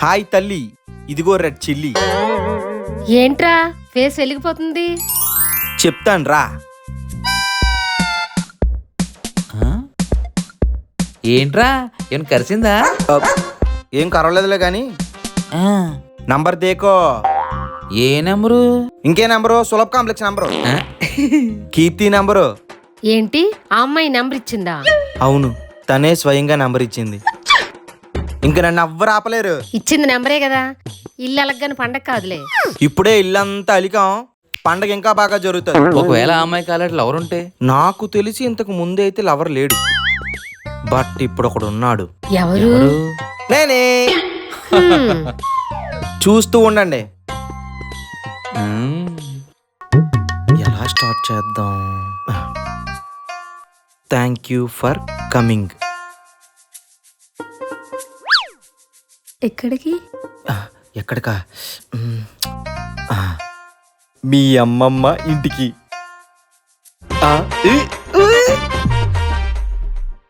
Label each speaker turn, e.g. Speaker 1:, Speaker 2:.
Speaker 1: Hi తల్లి, ఇదిగో red chilli.
Speaker 2: ఏంట్రా ఫేస్ వెలిగిపోతుంది?
Speaker 1: చెప్తాను రా.
Speaker 3: ఏంట్రా ఏం కరిసిందా?
Speaker 1: ఏం కరవలేదులే గాని నంబర్ దేకో.
Speaker 3: ఏ నెంబరు?
Speaker 1: ఇంకే నంబరు? సులభ్ కాంప్లెక్స్ నంబరు, కీర్తి నంబరు.
Speaker 2: ఏంటి ఆ అమ్మాయి నెంబర్ ఇచ్చిందా?
Speaker 1: అవును, తనే స్వయంగా నంబర్ ఇచ్చింది. ఇంక నన్ను ఎవ్వరు ఆపలేరు.
Speaker 2: ఇచ్చింది నెంబరే కదా, ఇల్లు అలగ్గాని పండగ కాదులే.
Speaker 1: ఇప్పుడే ఇల్లంతా అలికాం, పండగ ఇంకా బాగా జరుగుతుంది.
Speaker 3: ఒకవేళ ఆ అమ్మాయి కాలేట్లు ఎవరుంటే?
Speaker 1: నాకు తెలిసి ఇంతకు ముందే అయితే లవర్ లేడు, బట్ ఇప్పుడు ఒకడు ఉన్నాడు.
Speaker 2: ఎవరు?
Speaker 1: నేనే.
Speaker 2: హ్మ్.
Speaker 1: చూస్తూ ఉండండి.
Speaker 3: మ్మ్.
Speaker 1: ఎలా స్టార్ట్ చేద్దాం? Thank you for coming.
Speaker 2: ఎక్కడికి?
Speaker 1: ఎక్కడికా? మీ అమ్మమ్మ ఇంటికి.